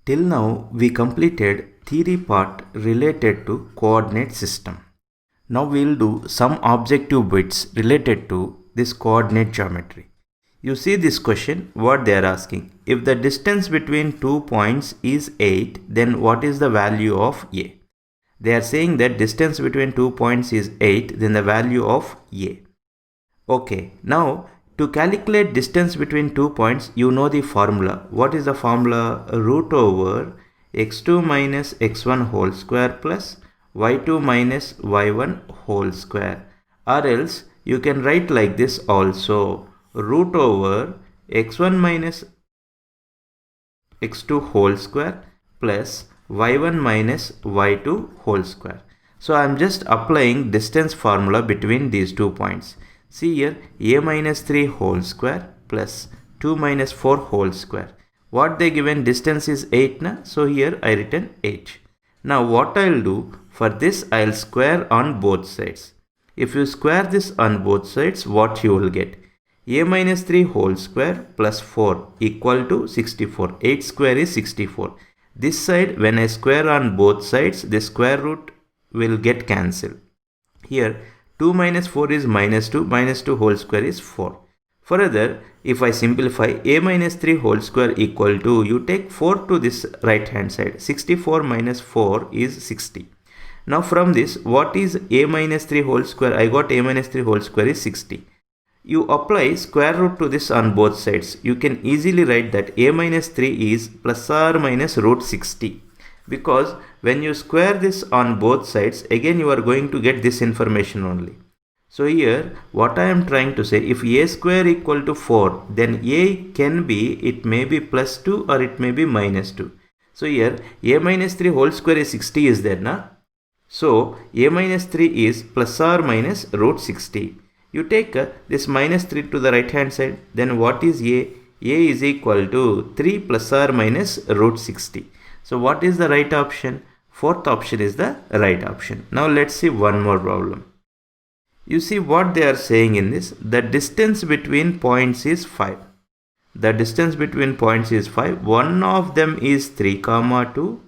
Till now, we completed theory part related to coordinate system. Now we'll do some objective bits related to this coordinate geometry. You see this question, what they are asking. If the distance between 2 points is 8, then what is the value of A? They are saying that distance between 2 points is 8, then the value of A. Okay, now to calculate distance between 2 points, you know the formula. What is the formula? Root over x2 minus x1 whole square plus y2 minus y1 whole square. Or else you can write like this also. Root over x1 minus x2 whole square plus y1 minus y2 whole square. So I am just applying distance formula between these 2 points. See here, a minus 3 whole square plus 2 minus 4 whole square. What they given distance is 8 na? So here I written 8. Now what I will do, for this I will square on both sides. If you square this on both sides, what you will get? A minus 3 whole square plus 4 equal to 64. 8 square is 64. This side, when I square on both sides, the square root will get cancelled. Here 2 minus 4 is minus 2 whole square is 4. Further, if I simplify, a minus 3 whole square equal to, you take 4 to this right hand side, 64 minus 4 is 60. Now from this, what is a minus 3 whole square? I got a minus 3 whole square is 60. You apply square root to this on both sides. You can easily write that a minus 3 is plus or minus root 60. Because when you square this on both sides, again you are going to get this information only. So here what I am trying to say, if a square equal to 4, then a can be, it may be plus 2 or it may be minus 2. So here a minus 3 whole square is 60 is there na? So a minus 3 is plus or minus root 60. You take this minus 3 to the right hand side, then what is a? A is equal to 3 plus or minus root 60. So what is the right option? Fourth option is the right option. Now let's see one more problem. You see what they are saying in this. The distance between points is 5. The distance between points is 5. One of them is 3, 2.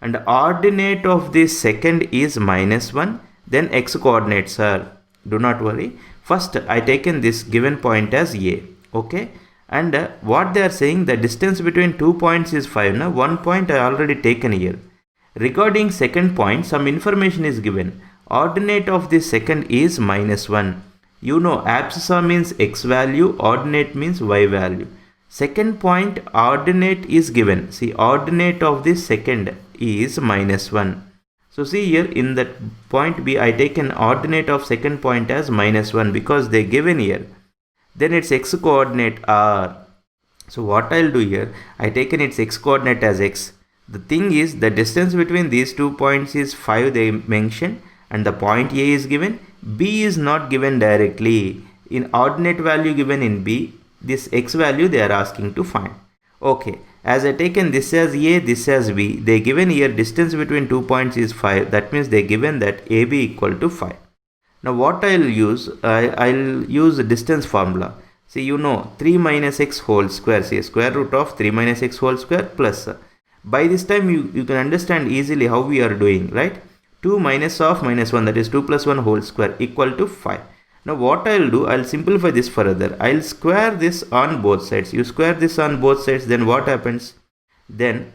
And the ordinate of the second is minus 1. Then x coordinates are. Do not worry. First I taken this given point as A. Okay. And what they are saying, the distance between 2 points is 5. Now one point I already taken here. Regarding second point, some information is given. Ordinate of the second is minus 1. You know abscissa means x value, ordinate means y value. Second point ordinate is given. See, ordinate of the second is minus 1. So see here in that point B, I taken ordinate of second point as minus 1 because they given here. Then its x coordinate are. So what I'll do here, I taken its x coordinate as x. The thing is, the distance between these 2 points is 5 they mentioned, and the point A is given. B is not given directly. In ordinate value given in B, this x value they are asking to find. Okay, as I taken this as A, this as B, they given here distance between 2 points is 5. That means they given that AB equal to 5. Now what I'll use, I'll use the distance formula. See, you know 3 minus x whole square, see square root of 3 minus x whole square plus. By this time you can understand easily how we are doing, right? 2 minus of minus 1, that is 2 plus 1 whole square equal to 5. Now what I'll do, I'll simplify this further. I'll square this on both sides. You square this on both sides, then what happens? Then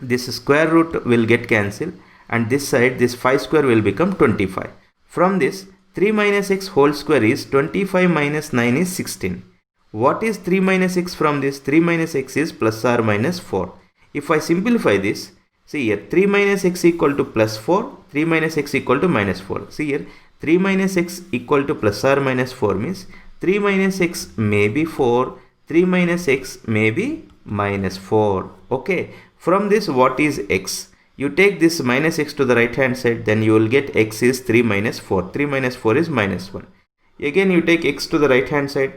this square root will get cancelled, and this side, this 5 square will become 25. From this, 3 minus x whole square is 25 minus 9 is 16. What is 3 minus x from this? 3 minus x is plus or minus 4. If I simplify this, see here 3 minus x equal to plus 4, 3 minus x equal to minus 4. See here 3 minus x equal to plus or minus 4 means 3 minus x may be 4, 3 minus x may be minus 4. Okay, from this what is x? You take this minus x to the right hand side, then you will get x is 3 minus 4. 3 minus 4 is minus 1. Again you take x to the right hand side.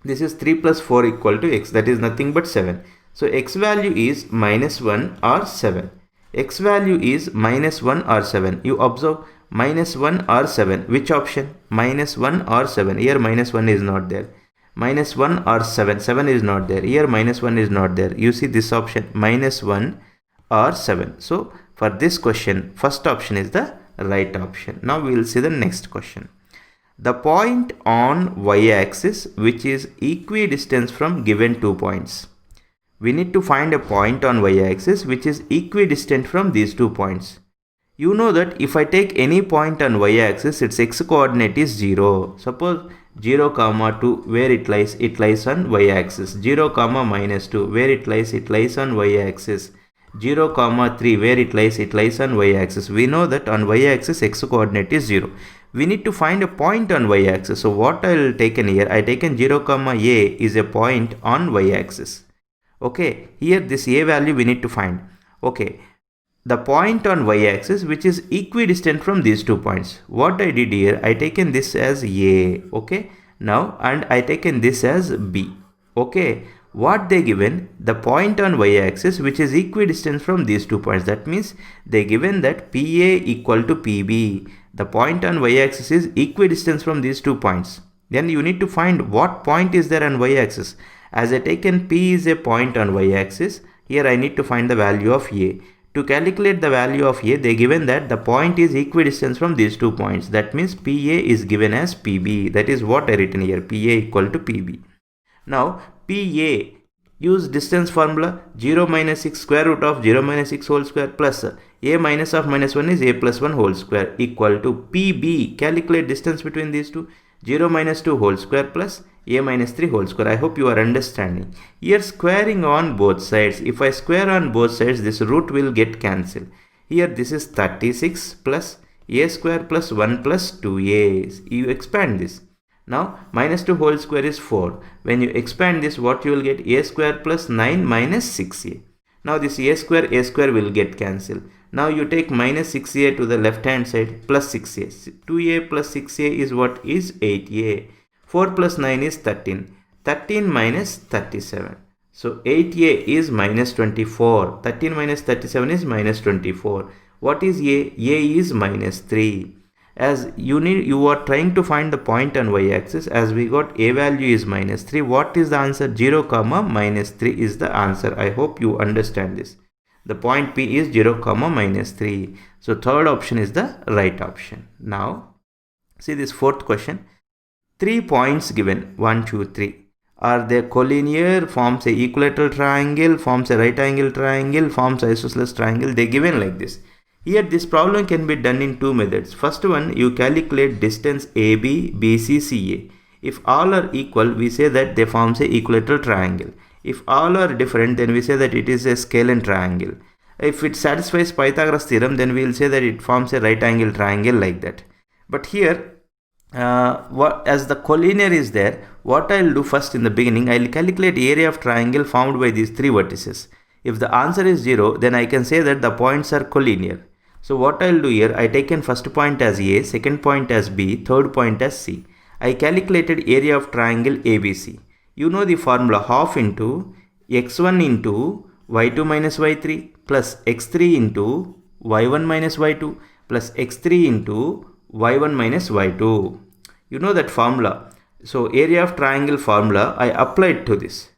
This is 3 plus 4 equal to x, that is nothing but 7. So x value is minus 1 or 7. X value is minus 1 or 7. You observe minus 1 or 7. Which option? Minus 1 or 7. Here minus 1 is not there. minus 1 or 7. 7 is not there. Here minus 1 is not there. You see this option, minus 1 or 7. So for this question, first option is the right option. Now we will see the next question. The point on y-axis which is equidistant from given 2 points. We need to find a point on y-axis which is equidistant from these 2 points. You know that if I take any point on y-axis, its x-coordinate is 0. Suppose 0 comma 2, where it lies on y-axis. 0 comma minus 2, where it lies on y-axis. 0 comma 3, where it lies on y-axis. We know that on y-axis x-coordinate is 0. We need to find a point on y-axis. So what I will taken here, I taken 0 comma a is a point on y-axis. Okay, here this a value we need to find. Okay, the point on y-axis which is equidistant from these 2 points. What I did here, I taken this as a. Okay, now and I taken this as b. Okay, what they given, the point on y-axis which is equidistant from these 2 points. That means they given that PA equal to PB. The point on y-axis is equidistant from these 2 points. Then you need to find what point is there on y-axis. As I taken P is a point on y-axis, here I need to find the value of A. To calculate the value of A, they given that the point is equidistant from these 2 points. That means PA is given as PB. That is what I written here, PA equal to PB. Now PA, use distance formula, 0 minus 6 square root of 0 minus 6 whole square plus a minus of minus 1 is a plus 1 whole square equal to PB. Calculate distance between these two, 0 minus 2 whole square plus a minus 3 whole square. I hope you are understanding. Here squaring on both sides. If I square on both sides, this root will get cancelled. Here this is 36 plus a square plus 1 plus 2a. You expand this. Now minus 2 whole square is 4. When you expand this, what you will get, a square plus 9 minus 6a. Now this a square will get cancelled. Now you take minus 6a to the left hand side plus 6a. 2a plus 6a is what is 8a. 4 plus 9 is 13. 13 minus 37. So 8a is minus 24. 13 minus 37 is minus 24. What is a? A is minus 3. As you are trying to find the point on y-axis, as we got a value is minus 3. What is the answer? 0 comma minus 3 is the answer. I hope you understand this. The point P is 0 comma minus 3. So third option is the right option. Now see this fourth question. 3 points given, 1, 2, 3. Are they collinear, forms a equilateral triangle, forms a right angle triangle, forms isosceles triangle? They given like this. Here this problem can be done in 2 methods. First one, you calculate distance AB, BC, CA. If all are equal, we say that they forms a equilateral triangle. If all are different, then we say that it is a scalene triangle. If it satisfies Pythagoras theorem, then we will say that it forms a right angle triangle like that. But here, as the collinear is there, what I will do first in the beginning, I will calculate area of triangle formed by these 3 vertices. If the answer is 0, then I can say that the points are collinear. So what I will do here, I taken first point as A, second point as B, third point as C. I calculated area of triangle ABC. You know the formula, half into x1 into y2 minus y3 plus x3 into y1 minus y2 plus x3 into y1 minus y2. You know that formula. So area of triangle formula I applied to this,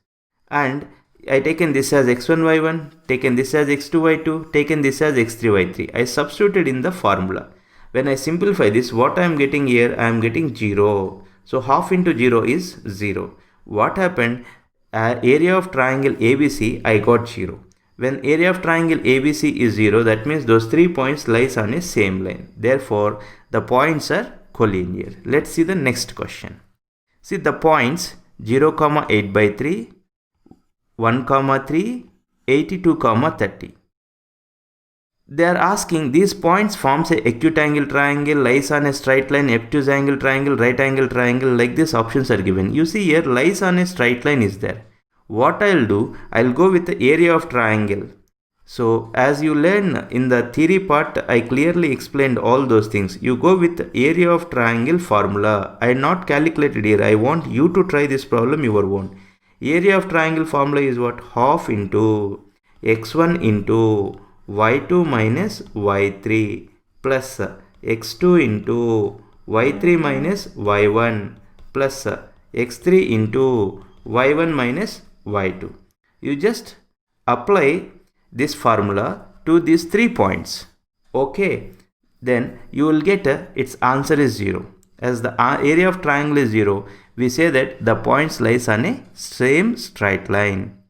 and I taken this as x1 y1, taken this as x2 y2, taken this as x3 y3. I substituted in the formula. When I simplify this, what I am getting here, I am getting 0. So half into 0 is 0. What happened? Area of triangle ABC, I got 0. When area of triangle ABC is 0, that means those 3 points lies on a same line. Therefore, the points are collinear. Let's see the next question. See the points 0, 8 by 3, 1, 3, 82, 30. They are asking these points forms a acute angle triangle, lies on a straight line, obtuse angle triangle, right angle triangle, like this options are given. You see here lies on a straight line is there. What I will do, I will go with the area of triangle. So as you learn in the theory part, I clearly explained all those things. You go with the area of triangle formula. I not calculated here. I want you to try this problem your own. Area of triangle formula is what? Half into x1 into y2 minus y3 plus x2 into y3 minus y1 plus x3 into y1 minus y2. You just apply this formula to these 3 points. Okay, then you will get its answer is 0. As the area of triangle is 0, we say that the points lies on a same straight line.